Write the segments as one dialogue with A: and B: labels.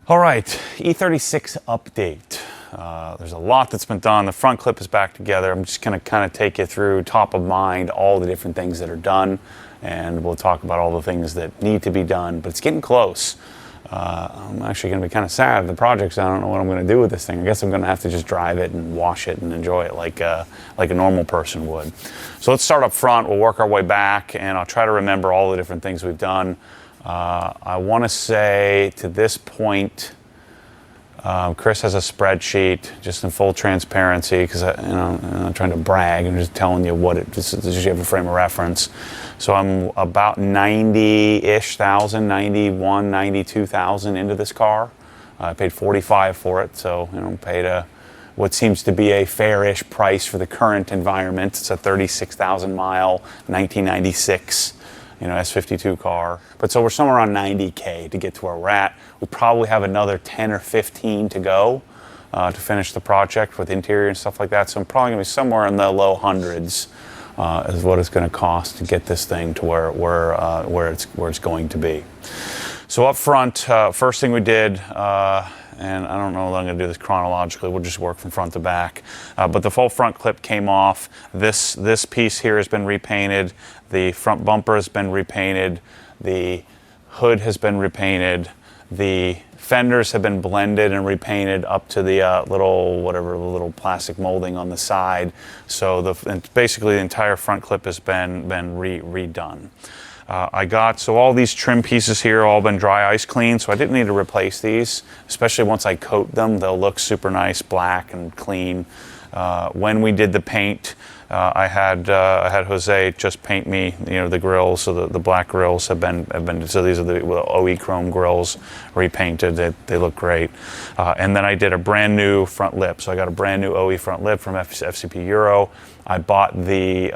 A: All right, E36 update. There's a lot that's been done. The front clip is back together. I'm just going to kind of take you through top of mind all the different things that are done, and we'll talk about all the things that need to be done, but it's getting close. I'm actually going to be kind of sad. The project's, I don't know what I'm going to do with this thing. I guess I'm going to have to just drive it and wash it and enjoy it like a normal person would. So let's start up front. We'll work our way back, and I'll try to remember all the different things we've done. I want to say to this point, Chris has a spreadsheet just in full transparency because I'm not trying to brag. I'm just telling you what it just you have a frame of reference. So I'm about 90-ish thousand, 91, 92,000 into this car. I paid 45 for it, so paid what seems to be a fair-ish price for the current environment. It's a 36,000 mile 1996. S52 car. But so we're somewhere around 90K to get to where we're at. We probably have another 10 or 15 to go to finish the project with interior and stuff like that. So I'm probably going to be somewhere in the low hundreds is what it's going to cost to get this thing to where it's going to be. So up front, first thing we did, and I don't know if I'm going to do this chronologically. We'll just work from front to back. But the full front clip came off. This piece here has been repainted. The front bumper has been repainted. The hood has been repainted. The fenders have been blended and repainted up to the little plastic molding on the side. So basically the entire front clip has been redone. So all these trim pieces here all been dry ice cleaned, so I didn't need to replace these, especially once I coat them. They'll look super nice, black and clean. When we did the paint, I had Jose just paint me, the grills. So the black grills have been. So these are the OE chrome grills, repainted. They look great. And then I did a brand new front lip. So I got a brand new OE front lip from FCP Euro. I bought the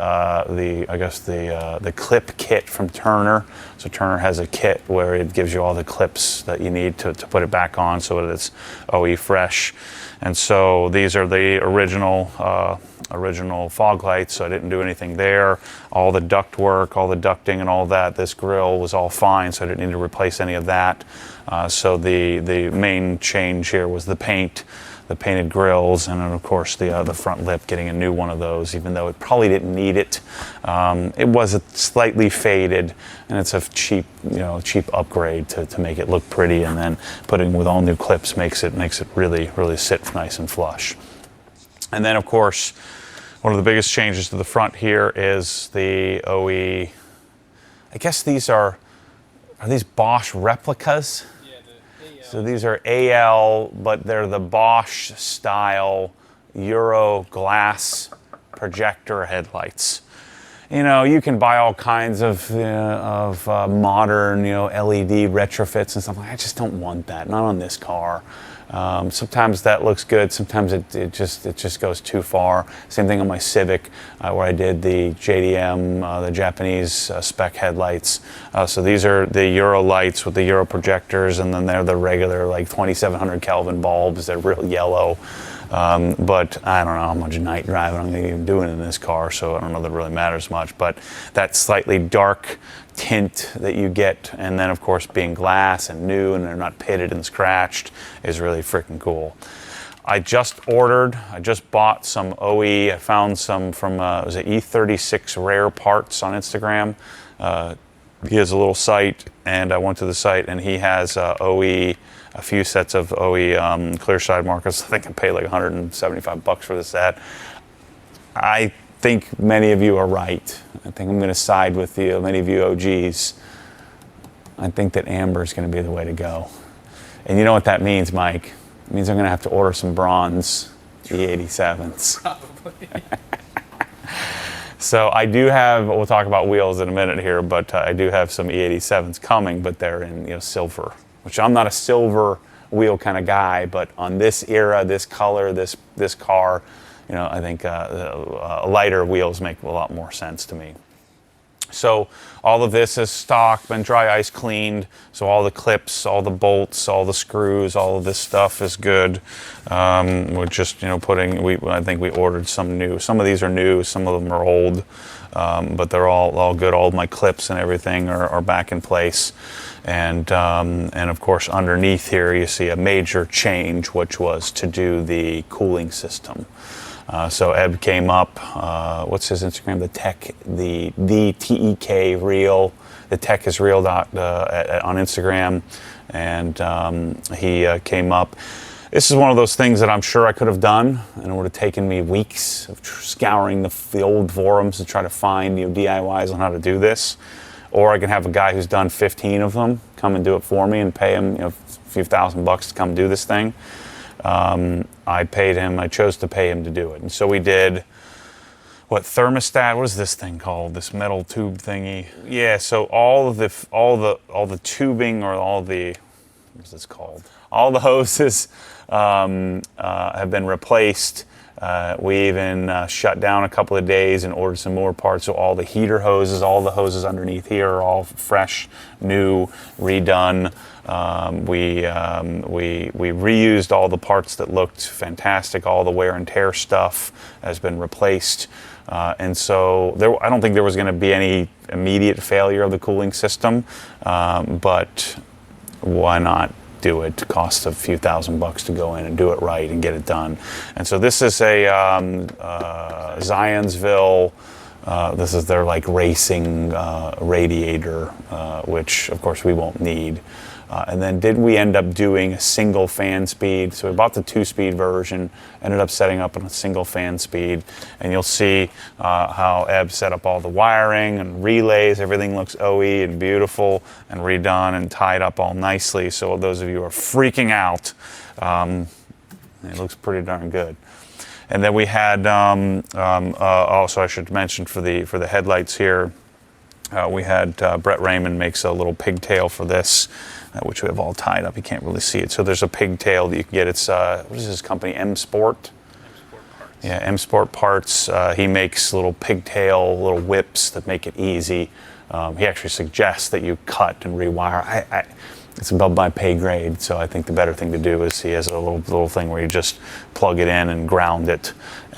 A: clip kit from Turner. So Turner has a kit where it gives you all the clips that you need to put it back on so that it's OE fresh. And so these are the original fog lights, so I didn't do anything there. All the duct work, all the ducting and all that, this grill was all fine, so I didn't need to replace any of that. So the main change here was the paint, the painted grills, and then of course the front lip, getting a new one of those, even though it probably didn't need it. It was slightly faded, and it's a cheap upgrade to make it look pretty, and then putting with all new clips makes it really sit nice and flush. And then of course, one of the biggest changes to the front here is the OE. I guess these are these Bosch replicas? So these are AL, but they're the Bosch style Euro glass projector headlights. You can buy all kinds of modern, LED retrofits and stuff like that. I just don't want that. Not on this car. Sometimes that looks good. Sometimes it just goes too far. Same thing on my Civic, where I did the JDM, the Japanese spec headlights. So these are the Euro lights with the Euro projectors, and then they're the regular 2700 Kelvin bulbs. They're real yellow. But I don't know how much night driving I'm going to be doing in this car, so I don't know that it really matters much. But that slightly dark tint that you get, and then of course being glass and new and they're not pitted and scratched, is really freaking cool. I just bought some OE. I found some from, it was an E36 Rare Parts on Instagram. He has a little site, and I went to the site, and he has OE, a few sets of OE clear side markers. I think I paid like 175 bucks for the set. I think many of you are right. I think I'm going to side with you, many of you OGs. I think that amber is going to be the way to go. And you know what that means, Mike? It means I'm going to have to order some bronze E87s.
B: Probably.
A: So I do have, we'll talk about wheels in a minute here, but I do have some E87s coming, but they're in silver, which I'm not a silver wheel kind of guy, but on this era, this color, this car, I think lighter wheels make a lot more sense to me. So all of this is stock, been dry ice cleaned. So all the clips, all the bolts, all the screws, all of this stuff is good. We're just, I think we ordered some new. Some of these are new, some of them are old. but they're all good. All of my clips and everything are back in place. And of course, underneath here, you see a major change, which was to do the cooling system. So Eb came up, what's his Instagram? The TEK Real. The tech is real on Instagram. And he came up. This is one of those things that I'm sure I could have done, and it would have taken me weeks of scouring the old forums to try to find DIYs on how to do this. Or I can have a guy who's done 15 of them come and do it for me and pay him a few $1,000 to come do this thing. I chose to pay him to do it. And so we did, thermostat, what is this thing called? This metal tube thingy. Yeah, so all the tubing, or what's this called? All the hoses have been replaced. We even shut down a couple of days and ordered some more parts. So all the heater hoses, all the hoses underneath here are all fresh, new, redone. We reused all the parts that looked fantastic. All the wear and tear stuff has been replaced. And so I don't think there was going to be any immediate failure of the cooling system, but why not do it? It costs a few $1,000 to go in and do it right and get it done. And so this is a Zionsville. This is their racing radiator, which of course we won't need. And then did we end up doing a single fan speed? So we bought the 2-speed version, ended up setting up on a single fan speed. And you'll see how Eb set up all the wiring and relays. Everything looks OE and beautiful and redone and tied up all nicely. So those of you who are freaking out, it looks pretty darn good. And then we had, also I should mention for the headlights here, we had Brett Raymond makes a little pigtail for this, which we have all tied up. You can't really see it. So there's a pigtail that you can get. It's, what is this company? M Sport? Yeah, M Sport Parts. He makes little pigtail, little whips that make it easy. He actually suggests that you cut and rewire. It's above my pay grade, so I think the better thing to do is he has a little thing where you just plug it in and ground it,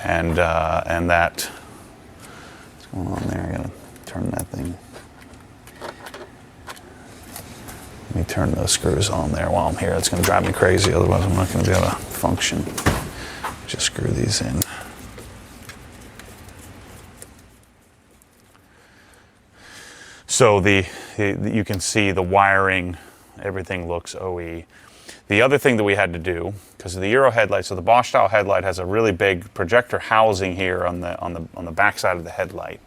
A: and that. What's going on there? I gotta turn that thing. Let me turn those screws on there while I'm here. It's going to drive me crazy, otherwise I'm not going to be able to function. Just screw these in. So you can see the wiring, everything looks OE. The other thing that we had to do, because of the Euro headlight, so the Bosch style headlight has a really big projector housing here on the back side of the headlight.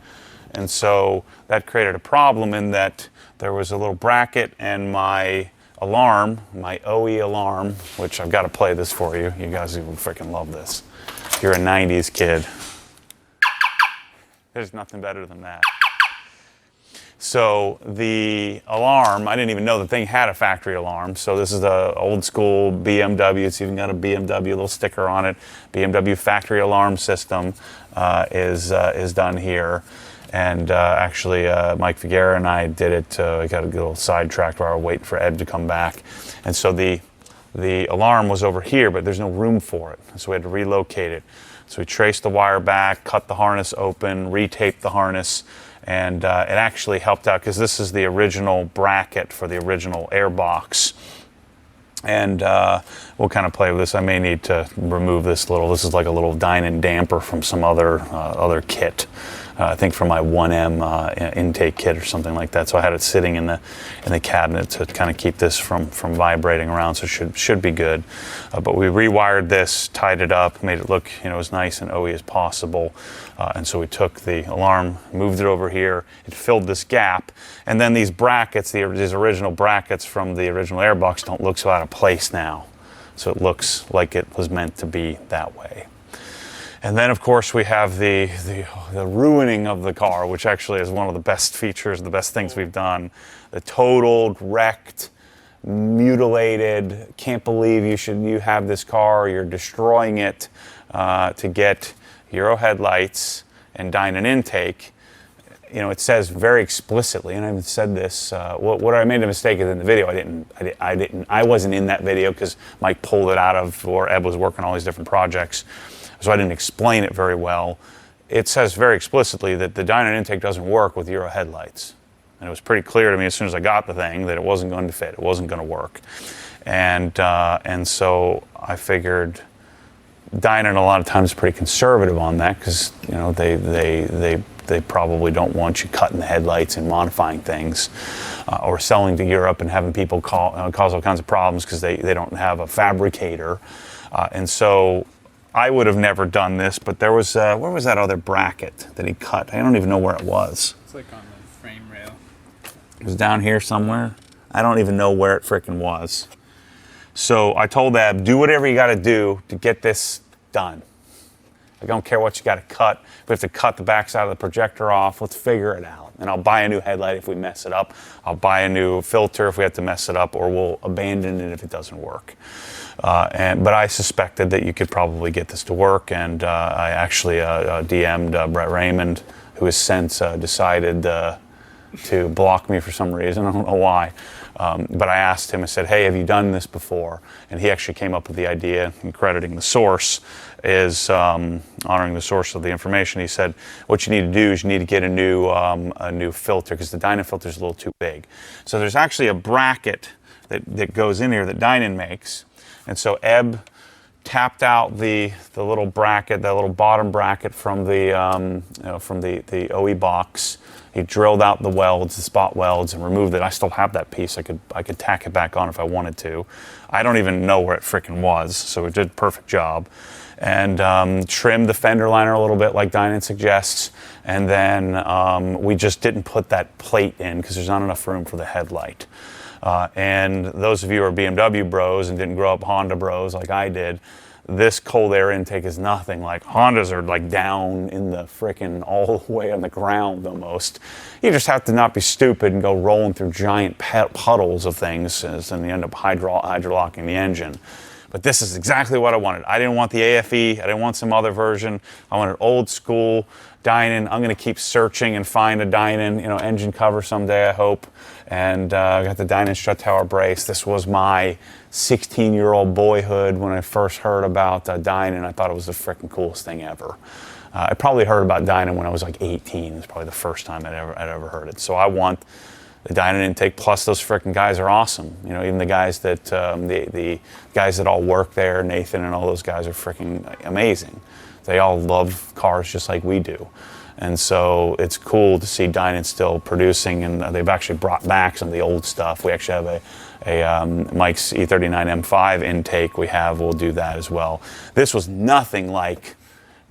A: And so that created a problem in that there was a little bracket, and my alarm, my OE alarm, which I've got to play this for you. You guys will freaking love this. If you're a 90s kid, there's nothing better than that. So the alarm, I didn't even know the thing had a factory alarm. So this is the old school BMW. It's even got a BMW little sticker on it. BMW factory alarm system is done here. And actually, Mike Figuera and I did it. I got a little sidetracked while we were waiting for Ed to come back. And so the alarm was over here, but there's no room for it. So we had to relocate it. So we traced the wire back, cut the harness open, retaped the harness, and it actually helped out because this is the original bracket for the original airbox. And we'll kind of play with this. I may need to remove this this is like a little Dynon damper from some other kit. I think from my 1M intake kit or something like that. So I had it sitting in the cabinet to kind of keep this from vibrating around. So it should be good. But we rewired this, tied it up, made it look as nice and OE as possible. And so we took the alarm, moved it over here. It filled this gap. And then these brackets, these original brackets from the original airbox, don't look so out of place now. So it looks like it was meant to be that way. And then, of course, we have the ruining of the car, which actually is one of the best features, the best things we've done. The totaled, wrecked, mutilated, can't believe you have this car, you're destroying it to get Euro headlights and Dynon intake. It says very explicitly, and I've said this. What I made a mistake in the video. I wasn't in that video because Mike pulled it out of, or Eb was working on all these different projects, so I didn't explain it very well. it says very explicitly that the Dynon intake doesn't work with Euro headlights. And it was pretty clear to me as soon as I got the thing that it wasn't going to fit, it wasn't going to work. And so I figured Dynon a lot of times is pretty conservative on that, because you know they probably don't want you cutting the headlights and modifying things, or selling to Europe and having people cause all kinds of problems because they don't have a fabricator. And so I would have never done this, but there was, where was that other bracket that he cut? I don't even know where it was.
B: It's like on the frame rail.
A: It was down here somewhere. I don't even know where it frickin' was. So I told Ab, do whatever you gotta do to get this done. I don't care what you gotta cut. If we have to cut the backside of the projector off, let's figure it out. And I'll buy a new headlight if we mess it up. I'll buy a new filter if we have to mess it up, or we'll abandon it if it doesn't work. But I suspected that you could probably get this to work, and I actually DM'd Brett Raymond, who has since decided to block me for some reason. I don't know why. But I asked him, I said, hey, have you done this before? And he actually came up with the idea, and crediting the source, is honoring the source of the information. He said, what you need to do is you need to get a new filter, because the Dynon filter is a little too big. So there's actually a bracket that goes in here that Dynon makes. And so Ebb tapped out the little bracket, that little bottom bracket from the OE box. He drilled out the welds, the spot welds, and removed it. I still have that piece. I could tack it back on if I wanted to. I don't even know where it frickin' was, so it did a perfect job. And trimmed the fender liner a little bit, like Dynon suggests. And then we just didn't put that plate in because there's not enough room for the headlight. And those of you who are BMW bros and didn't grow up Honda bros like I did, this cold air intake is nothing. Like Hondas are like down in the frickin' all the way on the ground almost. You just have to not be stupid and go rolling through giant puddles of things, and you end up hydrolocking the engine. But this is exactly what I wanted. I didn't want the AFE. I didn't want some other version. I wanted old school Dynon. I'm going to keep searching and find a Dynon, engine cover someday, I hope. And I got the Dynon strut tower brace. This was my 16-year-old boyhood when I first heard about Dynon. I thought it was the freaking coolest thing ever. I probably heard about Dynon when I was like 18. It was probably the first time I'd ever heard it. So I want the Dynon intake, plus those freaking guys are awesome. Even the guys that the guys that all work there, Nathan and all those guys are freaking amazing. They all love cars just like we do. And so it's cool to see Dynon still producing, and they've actually brought back some of the old stuff. We actually have a Mike's E39 M5 intake. We'll do that as well. This was nothing like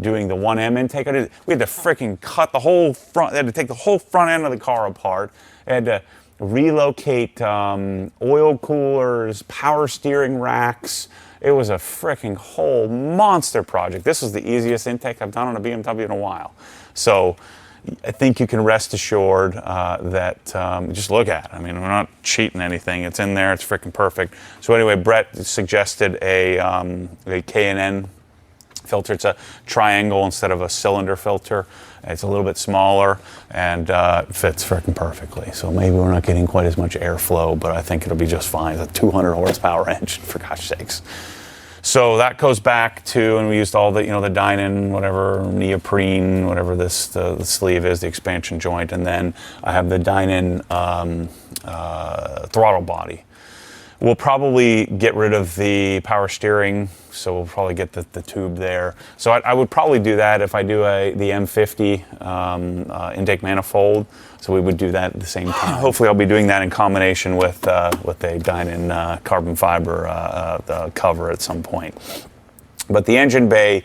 A: doing the 1M intake. We had to freaking cut the whole front. They had to take the whole front end of the car apart. They had to relocate oil coolers, power steering racks. It was a freaking whole monster project. This was the easiest intake I've done on a BMW in a while. So I think you can rest assured that just look at it. I mean, we're not cheating anything. It's in there. It's freaking perfect. So anyway, Brett suggested a K&N filter. It's a triangle instead of a cylinder filter. It's a little bit smaller and fits freaking perfectly. So maybe we're not getting quite as much airflow, but I think it'll be just fine. It's a 200 horsepower engine, for gosh sakes. So that goes back to, and we used all the, the Dynon, whatever, neoprene, whatever the sleeve is, the expansion joint. And then I have the Dynon throttle body. We'll probably get rid of the power steering, so we'll probably get the tube there. So I would probably do that if I do the M50 intake manifold. So we would do that at the same time. Hopefully I'll be doing that in combination with a Dynon carbon fiber cover at some point. But the engine bay,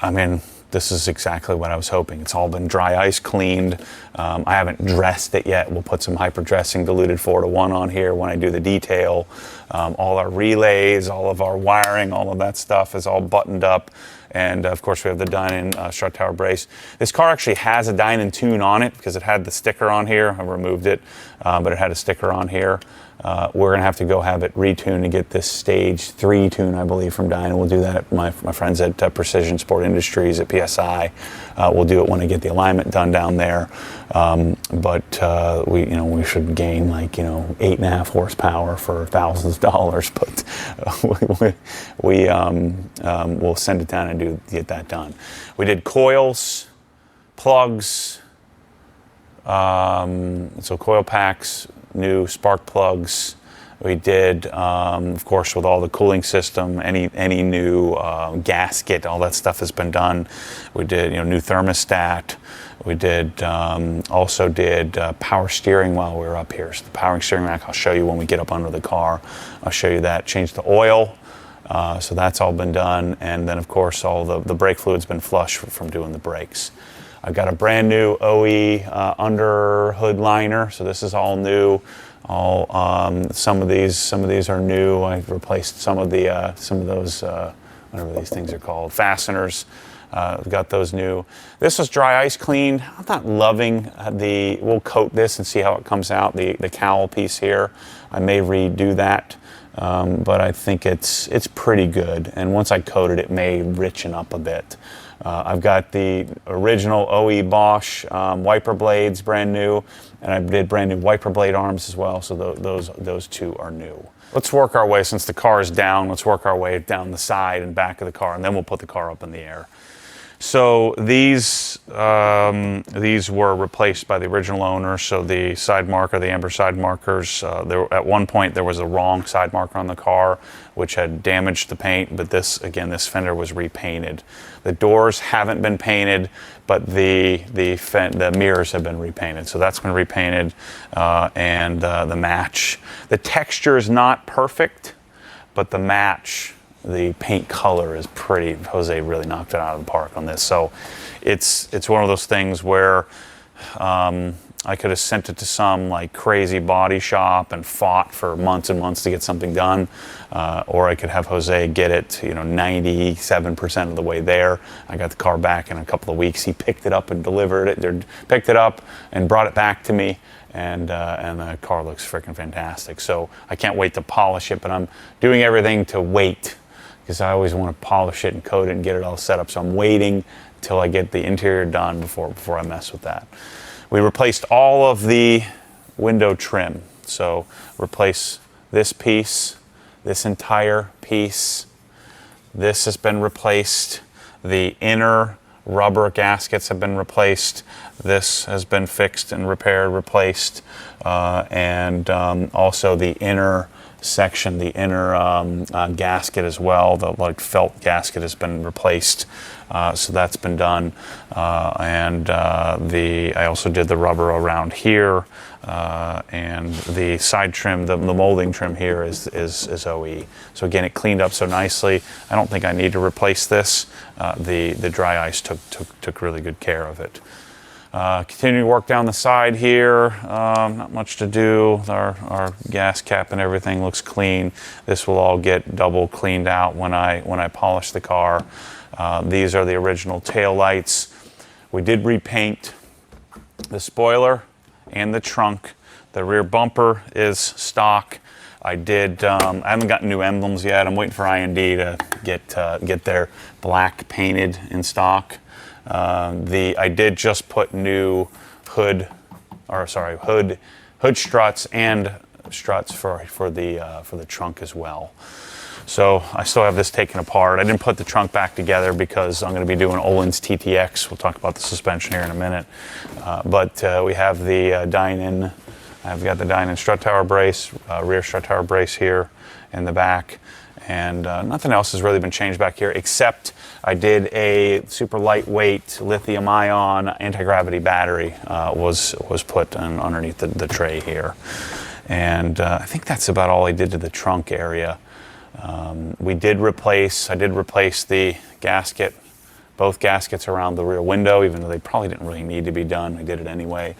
A: I mean, this is exactly what I was hoping. It's all been dry ice cleaned. I haven't dressed it yet. We'll put some hyper dressing diluted 4:1 on here when I do the detail. All our relays, all of our wiring, all of that stuff is all buttoned up. And of course we have the Dynon strut tower brace. This car actually has a Dynon tune on it because it had the sticker on here. I removed it, but it had a sticker on here. We're gonna have to go have it retuned to get this stage 3 tune, I believe, from Dynon. We'll do that at my friends at Precision Sport Industries at PSI. We'll do it when I get the alignment done down there. But we should gain like 8.5 horsepower for thousands of dollars. But we'll send it down and get that done. We did coils. plugs, so coil packs, new spark plugs. We did, of course, with all the cooling system, any new gasket, all that stuff has been done. We did, new thermostat. We did also did power steering while we were up here. So the powering steering rack, I'll show you when we get up under the car. I'll show you that. Changed the oil. So that's all been done. And then, of course, all the brake fluid's been flushed from doing the brakes. I've got a brand new OE under hood liner. So this is all new. All some of these are new. I replaced some of those whatever these things are called, fasteners. We've got those new. This was dry ice cleaned. I'm not loving we'll coat this and see how it comes out. The cowl piece here, I may redo that, but I think it's pretty good. And once I coat it, it may richen up a bit. I've got the original OE Bosch wiper blades, brand new, and I did brand new wiper blade arms as well, so those two are new. Let's work our way, since the car is down, let's work our way down the side and back of the car, and then we'll put the car up in the air. So these were replaced by the original owner. So the side marker, the amber side markers, at one point there was a wrong side marker on the car, which had damaged the paint, but this fender was repainted. The doors haven't been painted, but the mirrors have been repainted. So that's been repainted, and the match. The texture is not perfect, but the match, the paint color is pretty. Jose really knocked it out of the park on this. So it's one of those things where I could have sent it to some like crazy body shop and fought for months and months to get something done, or I could have Jose get it 97% of the way there. I got the car back in a couple of weeks. He picked it up and delivered it. Picked it up and brought it back to me. And the car looks freaking fantastic. So I can't wait to polish it, but I'm doing everything to wait, because I always want to polish it and coat it and get it all set up. So I'm waiting till I get the interior done before I mess with that. We replaced all of the window trim. So replace this piece, this entire piece. This has been replaced. The inner rubber gaskets have been replaced. This has been fixed and repaired, replaced, and also the inner section, the inner gasket as well. The felt gasket has been replaced, so that's been done. And I also did the rubber around here, and the side trim, the molding trim here is OE. So again, it cleaned up so nicely. I don't think I need to replace this. The dry ice took really good care of it. Continuing to work down the side here, not much to do. Our gas cap and everything looks clean. This will all get double cleaned out when I polish the car. These are the original tail lights. We did repaint the spoiler and the trunk. The rear bumper is stock. I haven't gotten new emblems yet. I'm waiting for I&D to get their black painted in stock. I did just put new hood struts and struts for the trunk as well. So I still have this taken apart. I didn't put the trunk back together because I'm going to be doing Olin's TTX. We'll talk about the suspension here in a minute. But we have the Dynon. I've got the Dynon strut tower brace, rear strut tower brace here in the back. And nothing else has really been changed back here, except I did a super lightweight lithium-ion anti-gravity battery was put underneath the tray here. And I think that's about all I did to the trunk area. I did replace the gasket, both gaskets around the rear window, even though they probably didn't really need to be done. I did it anyway.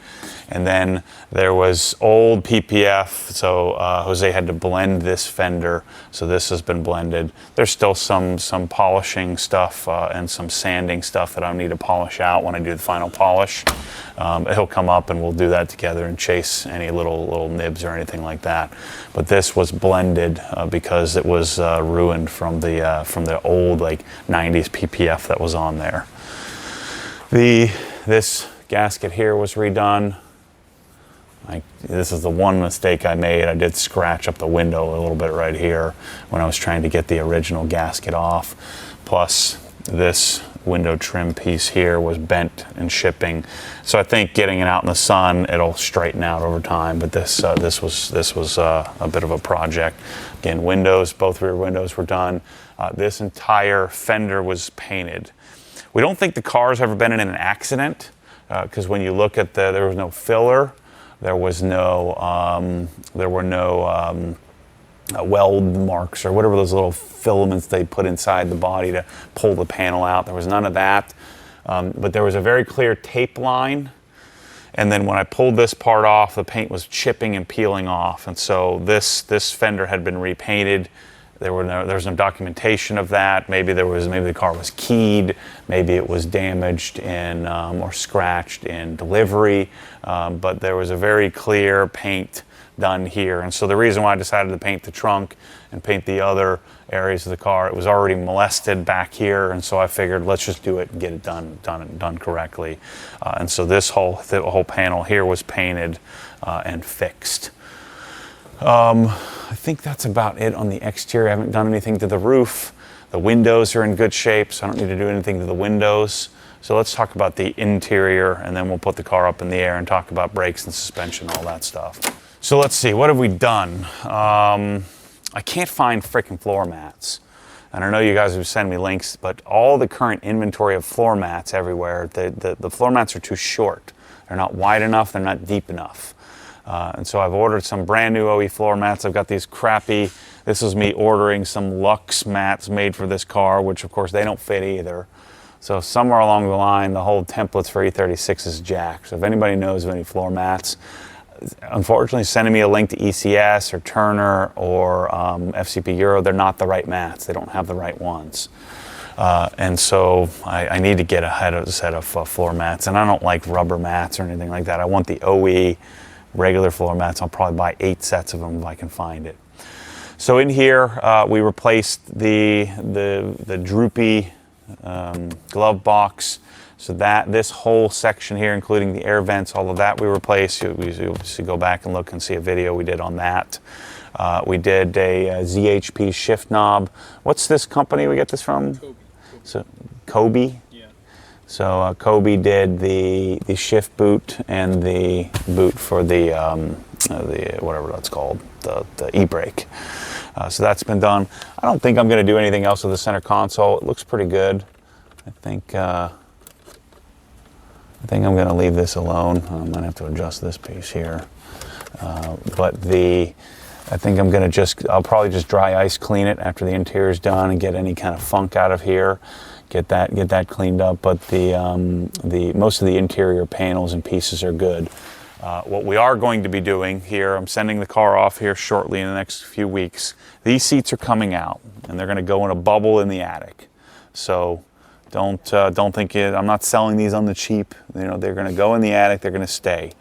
A: And then there was old PPF, so Jose had to blend this fender, so this has been blended. There's still some polishing stuff and some sanding stuff that I need to polish out when I do the final polish. He'll come up and we'll do that together and chase any little nibs or anything like that. But this was blended because it was ruined from the old 90s PPF that was on there. This gasket here was redone. This is the one mistake I made. I did scratch up the window a little bit right here when I was trying to get the original gasket off. Plus this window trim piece here was bent in shipping. So I think getting it out in the sun, it'll straighten out over time. But this was a bit of a project. Again, windows, both rear windows were done. This entire fender was painted. We don't think the car's ever been in an accident because when you look at there was no filler, there was no, there were no weld marks or whatever those little filaments they put inside the body to pull the panel out. There was none of that, but there was a very clear tape line. And then when I pulled this part off, the paint was chipping and peeling off. And so this fender had been repainted. There was no documentation of that. Maybe the car was keyed. Maybe it was damaged in or scratched in delivery. But there was a very clear paint done here. And so the reason why I decided to paint the trunk and paint the other areas of the car, it was already molested back here, and so I figured let's just do it and get it done correctly. And so the whole panel here was painted and fixed. I think that's about it on the exterior. I haven't done anything to the roof. The windows are in good shape, so I don't need to do anything to the windows. So let's talk about the interior, and then we'll put the car up in the air and talk about brakes and suspension, all that stuff. So let's see, what have we done? I can't find freaking floor mats. And I know you guys have sent me links, but all the current inventory of floor mats everywhere, the floor mats are too short. They're not wide enough, they're not deep enough. And so I've ordered some brand new OE floor mats. I've got these crappy, this is me ordering some Luxe mats made for this car, which of course they don't fit either. So somewhere along the line, the whole templates for E36 is jacked. So if anybody knows of any floor mats, unfortunately sending me a link to ECS or Turner or FCP Euro, they're not the right mats. They don't have the right ones. And so I need to get a set of floor mats. And I don't like rubber mats or anything like that. I want the OE regular floor mats. I'll probably buy 8 sets of them if I can find it. So in here, we replaced the droopy glove box. So this whole section here, including the air vents, all of that we replaced. You'll go back and look and see a video we did on that. We did a ZHP shift knob. What's this company we get this from? Kobe. So Kobe? Yeah. So Kobe did the shift boot and the boot for the whatever that's called, the e-brake. So that's been done. I don't think I'm going to do anything else with the center console. It looks pretty good. I think I'm going to leave this alone. I'm going to have to adjust this piece here. But I think I'll probably just dry ice clean it after the interior is done and get any kind of funk out of here. Get that cleaned up. But most of the interior panels and pieces are good. What we are going to be doing here, I'm sending the car off here shortly in the next few weeks. These seats are coming out and they're going to go in a bubble in the attic. So don't think I'm not selling these on the cheap. You know, they're going to go in the attic. They're going to stay.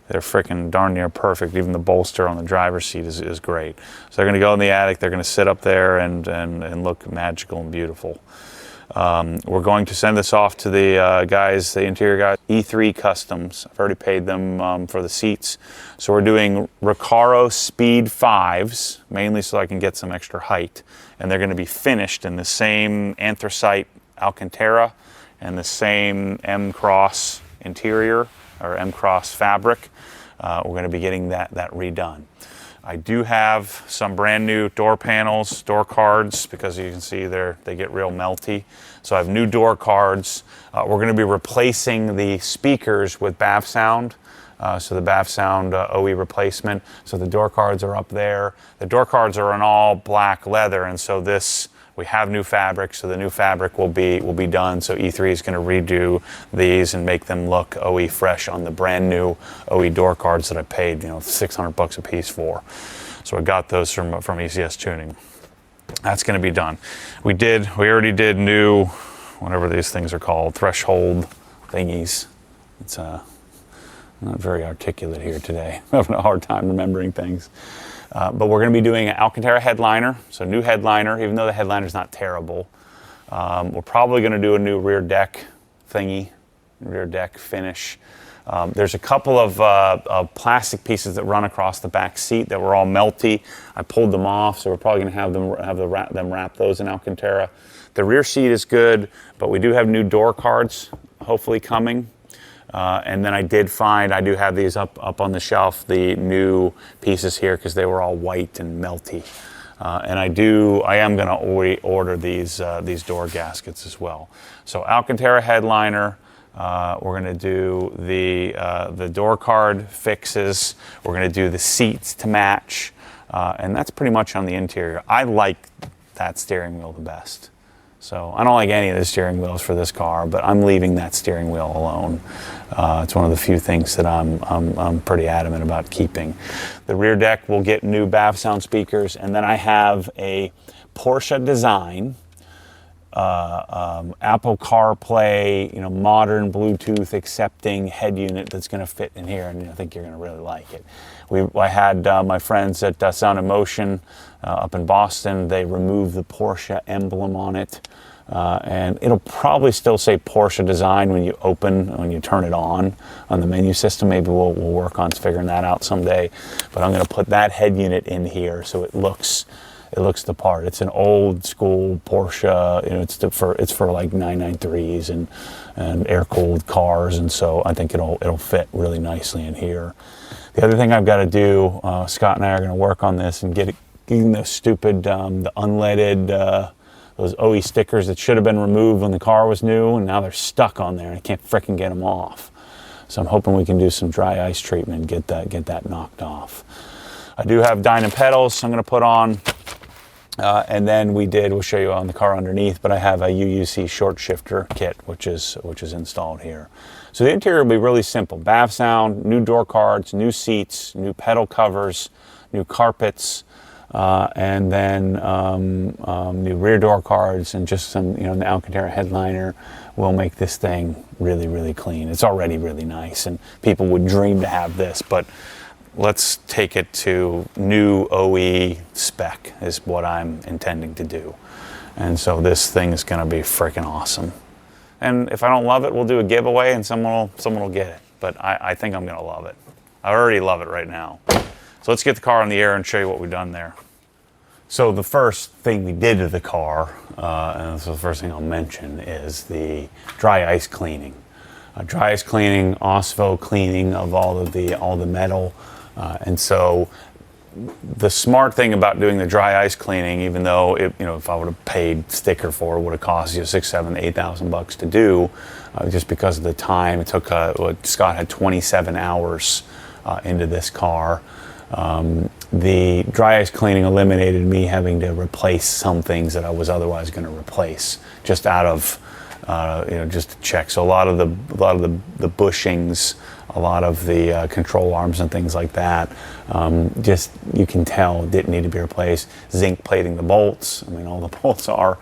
A: They're freaking darn near perfect. Even the bolster on the driver's seat is great. So they're going to go in the attic. They're going to sit up there and look magical and beautiful. We're going to send this off to the interior guys, E3 Customs. I've already paid them for the seats. So we're doing Recaro Speed 5s, mainly so I can get some extra height. And they're going to be finished in the same anthracite Alcantara and the same M-Cross interior or M-Cross fabric. We're going to be getting that redone. I do have some brand new door panels, door cards, because you can see they get real melty. So I have new door cards. We're going to be replacing the speakers with BAV Sound. So the BAV Sound OE replacement. So the door cards are up there. The door cards are in all black leather, and so we have new fabric, so the new fabric will be done. So E3 is going to redo these and make them look OE fresh on the brand new OE door cards that I paid, $600 a piece for. So I got those from ECS Tuning. That's going to be done. We already did new, whatever these things are called, threshold thingies. It's not very articulate here today. I'm having a hard time remembering things. But we're going to be doing an Alcantara headliner, so new headliner, even though the headliner's not terrible. We're probably going to do a new rear deck thingy, rear deck finish.
B: There's a couple of plastic pieces that run across the back seat that were all melty. I pulled them off, so we're probably going to have them wrap those in Alcantara. The rear seat is good, but we do have new door cards hopefully coming. And then I do have these up on the shelf, the new pieces here, because they were all white and melty. And I am going to order these door gaskets as well. So Alcantara headliner. We're going to do the door card fixes. We're going to do the seats to match. And that's pretty much on the interior. I like that steering wheel the best. So I don't like any of the steering wheels for this car, but I'm leaving that steering wheel alone. It's one of the few things that I'm pretty adamant about keeping. The rear deck will get new BAV sound speakers, and then I have a Porsche design, Apple CarPlay, modern Bluetooth accepting head unit that's going to fit in here, and I think you're going to really like it. I had my friends at Sound and Motion up in Boston. They removed the Porsche emblem on it, and it'll probably still say Porsche design when you turn it on the menu system. Maybe we'll work on figuring that out someday. But I'm going to put that head unit in here so it looks the part. It's an old school Porsche. It's for like 993s and air cooled cars, and so I think it'll fit really nicely in here. The other thing I've got to do, Scott and I are going to work on this and getting those stupid the unleaded those OE stickers that should have been removed when the car was new, and now they're stuck on there and I can't frickin' get them off. So I'm hoping we can do some dry ice treatment and get that knocked off. I do have dyno pedals I'm going to put on. And then we'll show you on the car underneath, but I have a UUC short shifter kit, which is installed here. So the interior will be really simple. BAV sound, new door cards, new seats, new pedal covers, new carpets, and then new rear door cards, and just some, the Alcantara headliner will make this thing really, really clean. It's already really nice, and people would dream to have this, but let's take it to new OE spec is what I'm intending to do. And so this thing is going to be freaking awesome. And if I don't love it, we'll do a giveaway and someone will get it. But I think I'm going to love it. I already love it right now. So let's get the car in the air and show you what we've done there. So the first thing we did to the car, and so the first thing I'll mention, is the dry ice cleaning. Dry ice cleaning, OSVO cleaning of all the metal. And so the smart thing about doing the dry ice cleaning, even though if I would have paid sticker for it, would have cost you $6,000, $7,000, $8,000 to do, just because of the time it took. Scott had 27 hours into this car. The dry ice cleaning eliminated me having to replace some things that I was otherwise going to replace just out of just to check. So a lot of the bushings, a lot of the control arms and things like that, just you can tell didn't need to be replaced. Zinc plating the bolts. I mean, all the bolts are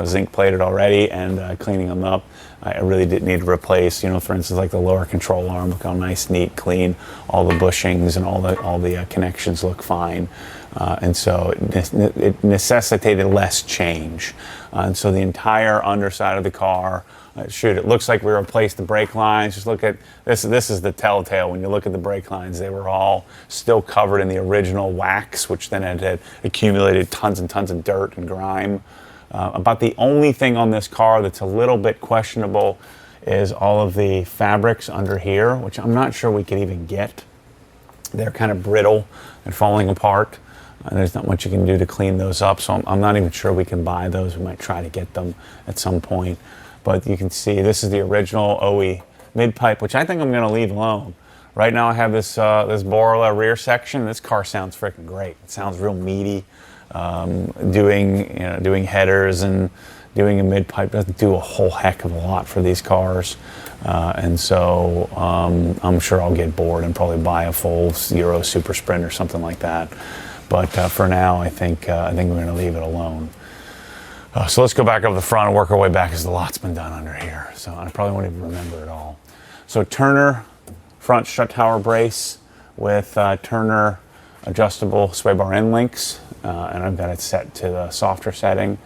B: zinc plated already, and cleaning them up, I really didn't need to replace. For instance, like the lower control arm, look how nice, neat, clean. All the bushings and all the connections look fine, and so it necessitated less change. And so the entire underside of the car. It looks like we replaced the brake lines. Just look at this. This is the telltale. When you look at the brake lines, they were all still covered in the original wax, which then had accumulated tons and tons of dirt and grime. About the only thing on this car that's a little bit questionable is all of the fabrics under here, which I'm not sure we can even get. They're kind of brittle and falling apart. There's not much you can do to clean those up, so I'm not even sure we can buy those. We might try to get them at some point. But you can see this is the original OE mid-pipe, which I think I'm going to leave alone. Right now I have this Borla rear section. This car sounds freaking great. It sounds real meaty. Doing headers and doing a mid-pipe doesn't do a whole heck of a lot for these cars. And so I'm sure I'll get bored and probably buy a full Euro Super Sprint or something like that. But for now, I think we're going to leave it alone. So let's go back up the front and work our way back, as the lot's been done under here. So I probably won't even remember it all. So Turner front strut tower brace with Turner adjustable sway bar end links, and I've got it set to the softer setting.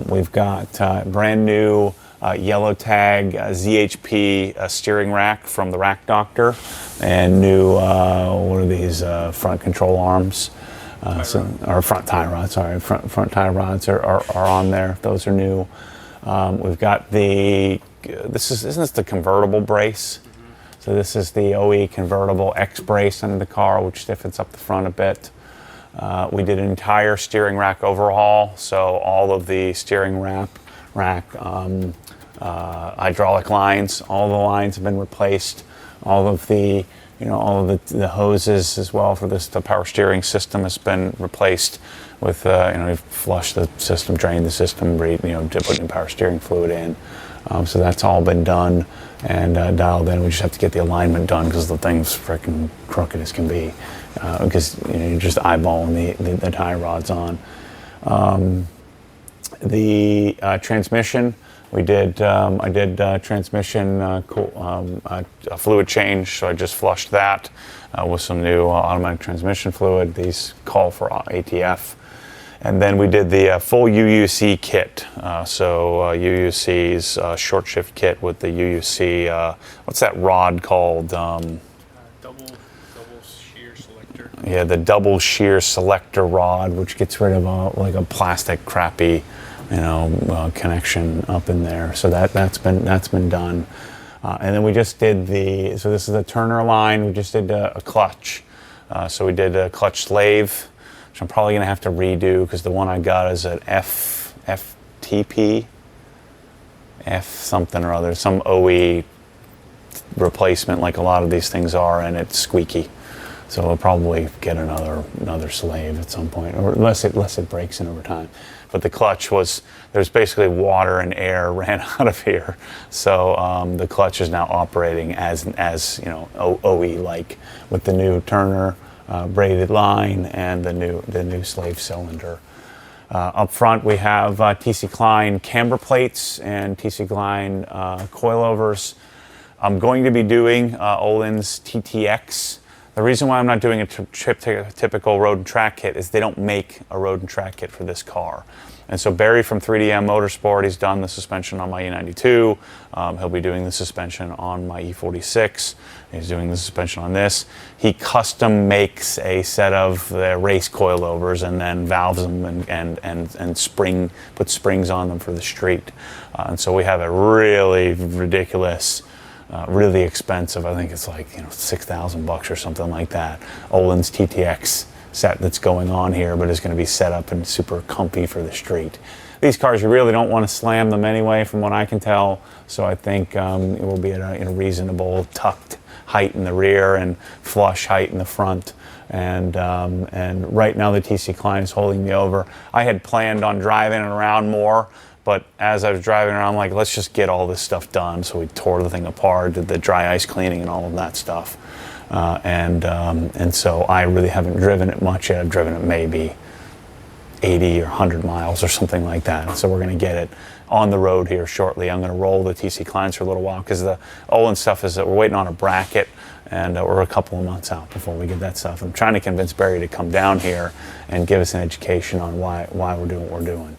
B: We've got brand new yellow tag ZHP steering rack from the Rack Doctor, and new what are these front control arms, or front tie rods. Sorry, front tie rods are on there. Those are new. We've got isn't this the convertible brace? So this is the OE convertible X brace under the car, which stiffens up the front a bit. We did an entire steering rack overhaul, so all of the steering rack hydraulic lines, all the lines have been replaced. All of the hoses as well for the power steering system has been replaced with we've flushed the system, drained the system, put new power steering fluid in. So that's all been done and dialed in. We just have to get the alignment done because the thing's freaking crooked as can be, because you're just eyeballing the tie rods on. The transmission, I did transmission a fluid change, so I just flushed that with some new automatic transmission fluid. These call for ATF. And then we did the full UUC kit. UUC's short shift kit with the UUC, what's that rod called?
C: Double shear selector.
B: Yeah, the double shear selector rod, which gets rid of a plastic crappy, connection up in there. So that's been done. And then we just did so this is the Turner line. We just did a clutch. So we did a clutch slave, which I'm probably gonna have to redo because the one I got is an FTP, F something or other, some OE replacement like a lot of these things are, and it's squeaky. So we'll probably get another slave at some point, or unless it breaks in over time. But the clutch there's basically water and air ran out of here. So the clutch is now operating as OE like, with the new Turner braided line and the new slave cylinder. Up front we have TC Klein camber plates and TC Klein coilovers. I'm going to be doing Öhlins TTX. The reason why I'm not doing a typical road and track kit is they don't make a road and track kit for this car. And so Barry from 3DM Motorsport, he's done the suspension on my E92. He'll be doing the suspension on my E46. He's doing the suspension on this. He custom makes a set of the race coilovers and then valves them and puts springs on them for the street. And so we have a really ridiculous, really expensive, I think it's like $6,000 or something like that, Öhlins TTX set that's going on here, but is going to be set up and super comfy for the street. These cars, you really don't want to slam them anyway, from what I can tell. So I think it will be at a reasonable tucked height in the rear and flush height in the front. And right now the TC Klein is holding me over. I had planned on driving it around more, but as I was driving around, I'm like, let's just get all this stuff done. So we tore the thing apart, did the dry ice cleaning and all of that stuff. And so I really haven't driven it much yet. I've driven it maybe 80 or 100 miles or something like that. And so we're going to get it on the road here shortly. I'm going to roll the TC Kleins for a little while because the Öhlins stuff is that we're waiting on a bracket, and we're a couple of months out before we get that stuff. I'm trying to convince Barry to come down here and give us an education on why we're doing what we're doing.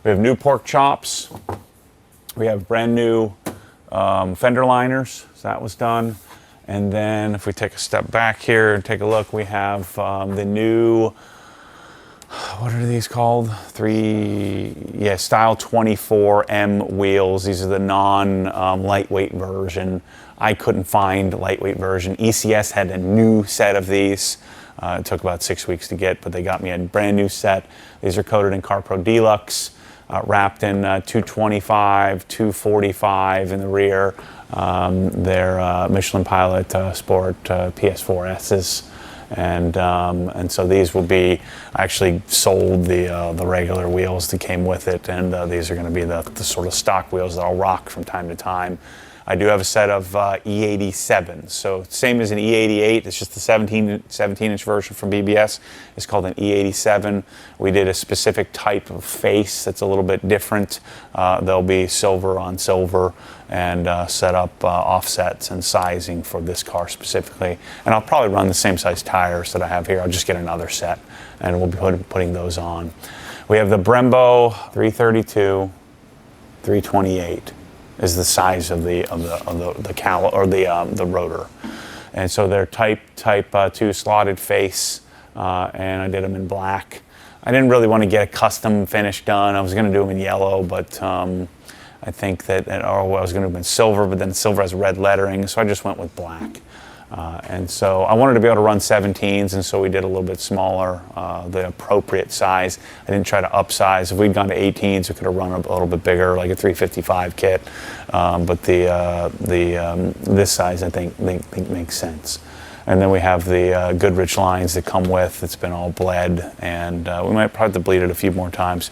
B: We have new pork chops. We have brand new fender liners. So that was done. And then if we take a step back here and take a look, we have the new, what are these called? Style 24M wheels. These are the non-lightweight version. I couldn't find a lightweight version. ECS had a new set of these. It took about 6 weeks to get, but they got me a brand new set. These are coated in CarPro Deluxe, wrapped in 225, 245 in the rear. They're Michelin Pilot Sport PS4S's, and so these will be, I actually sold the regular wheels that came with it, and these are going to be the sort of stock wheels that I'll rock from time to time. I do have a set of E37s, so same as an E88, it's just the 17-inch version from BBS. It's called an E87. We did a specific type of face that's a little bit different. They'll be silver on silver, and set up offsets and sizing for this car specifically. And I'll probably run the same size tires that I have here. I'll just get another set, and we'll be putting those on. We have the Brembo 332, 328. is the size of the rotor. And so they're type 2 slotted face, and I did them in black. I didn't really want to get a custom finish done. I was going to do them in yellow, but I think that I was going to have been silver, but then silver has red lettering, so I just went with black. And so I wanted to be able to run 17s, and so we did a little bit smaller, the appropriate size. I didn't try to upsize. If we'd gone to 18s, we could have run a little bit bigger, like a 355 kit. But this size, I think makes sense. And then we have the Goodrich lines that come with. It's been all bled, and we might probably have to bleed it a few more times.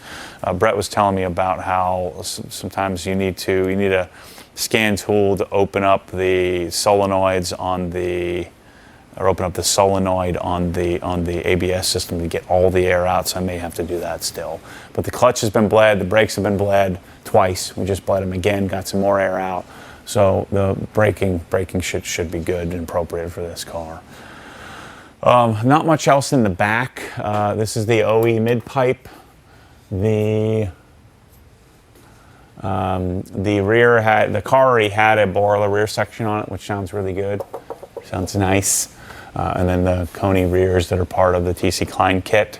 B: Brett was telling me about how sometimes you need a scan tool to open up the solenoids open up the solenoid on the ABS system to get all the air out, so I may have to do that still. But the clutch has been bled, the brakes have been bled twice. We just bled them again, got some more air out. So the braking should be good and appropriate for this car. Not much else in the back. This is the OE mid-pipe. The car already had a boiler rear section on it, which sounds really good. Sounds nice. And then the Coney rears that are part of the TC Klein kit.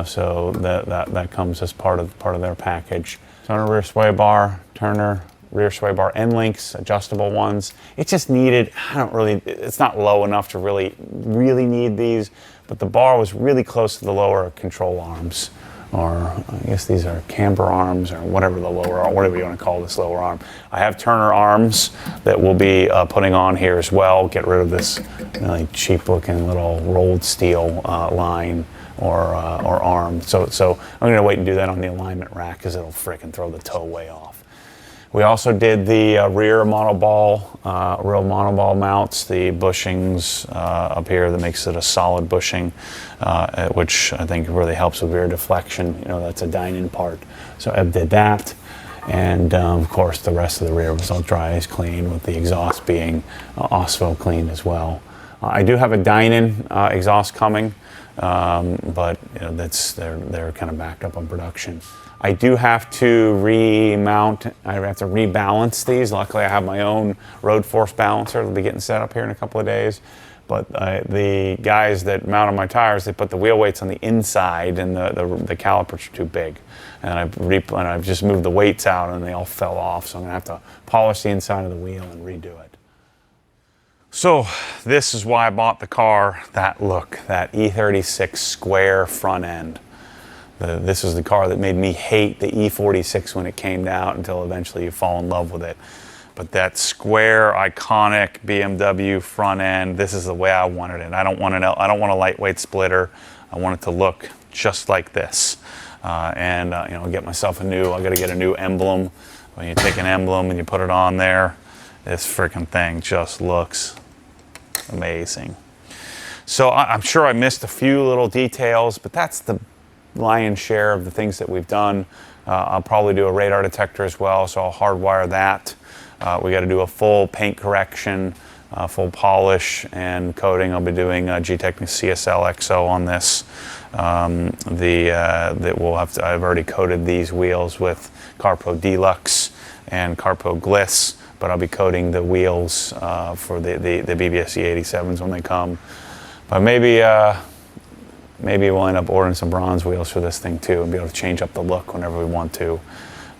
B: So that comes as part of their package. Turner rear sway bar, Turner rear sway bar end links, adjustable ones. It just needed, it's not low enough to really need these, but the bar was really close to the lower control arms. Or I guess these are camber arms, or whatever whatever you want to call this lower arm. I have Turner arms that we'll be putting on here as well. Get rid of this really cheap-looking little rolled steel line or arm. So I'm going to wait and do that on the alignment rack because it'll frickin' throw the toe way off. We also did the rear real monoball mounts, the bushings up here that makes it a solid bushing, which I think really helps with rear deflection. That's a Dynon part. So Eb did that. And of course, the rest of the rear was all dry as clean, with the exhaust being also clean as well. I do have a Dynon exhaust coming, but they're kind of backed up on production. I do have to remount. I have to rebalance these. Luckily, I have my own road force balancer. It'll be getting set up here in a couple of days. But the guys that mounted my tires, they put the wheel weights on the inside, and the calipers are too big. And I've just moved the weights out, and they all fell off. So I'm gonna have to polish the inside of the wheel and redo it. So this is why I bought the car. That E36 square front end. This is the car that made me hate the E46 when it came out, until eventually you fall in love with it. But that square, iconic BMW front end, this is the way I wanted it. I don't want a lightweight splitter. I want it to look just like this. Get myself I got to get a new emblem. When you take an emblem and you put it on there, this freaking thing just looks amazing. So I'm sure I missed a few little details, but that's the lion's share of the things that we've done. I'll probably do a radar detector as well, so I'll hardwire that. We got to do a full paint correction, full polish and coating. I'll be doing G-Technics CSL XO on this. I've already coated these wheels with Carpo Deluxe and Carpo Gliss, but I'll be coating the wheels for the BBS E37s when they come. But maybe we'll end up ordering some bronze wheels for this thing too, and be able to change up the look whenever we want to.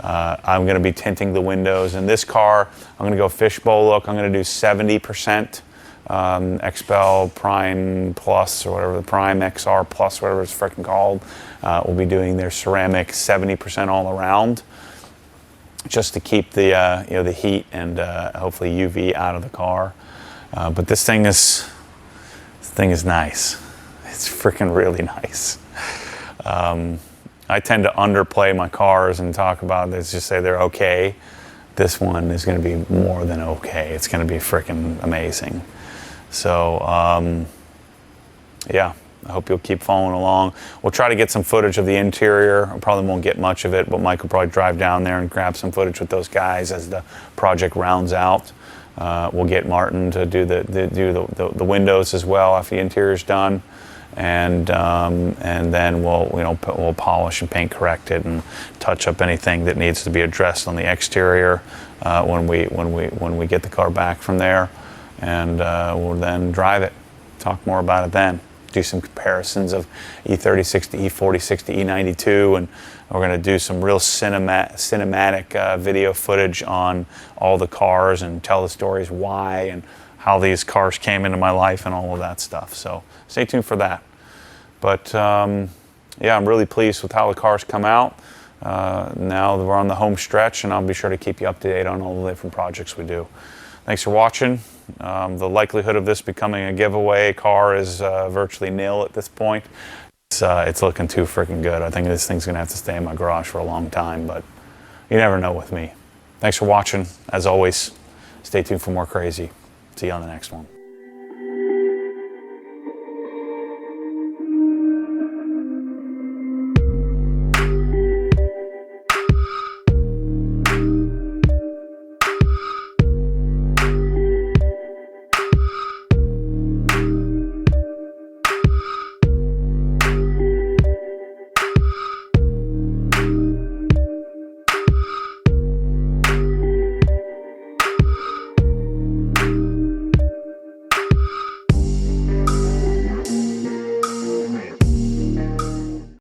B: I'm going to be tinting the windows in this car. I'm going to go fishbowl look. I'm going to do 70% XPEL Prime Plus, or whatever, the Prime XR Plus, whatever it's freaking called. We'll be doing their ceramic 70% all around, just to keep the heat and hopefully UV out of the car. But this thing is nice. It's freaking really nice. I tend to underplay my cars and talk about this, just say they're okay. This one is going to be more than okay. It's going to be freaking amazing. So, yeah, I hope you'll keep following along. We'll try to get some footage of the interior. I probably won't get much of it, but Mike will probably drive down there and grab some footage with those guys as the project rounds out. We'll get Martin to do the windows as well after the interior's done.
A: and then we'll polish and paint correct it and touch up anything that needs to be addressed on the exterior when we get the car back from there, and we'll then drive it. Talk more about it then. Do some comparisons of E36 to E46 to E92, and we're going to do some real cinematic video footage on all the cars and tell the stories why and how these cars came into my life and all of that stuff. So stay tuned for that. But yeah, I'm really pleased with how the cars come out. Now that we're on the home stretch, and I'll be sure to keep you up to date on all the different projects we do. Thanks for watching. The likelihood of this becoming a giveaway car is virtually nil at this point. It's looking too freaking good. I think this thing's gonna have to stay in my garage for a long time, but you never know with me. Thanks for watching. As always, stay tuned for more crazy. See you on the next one.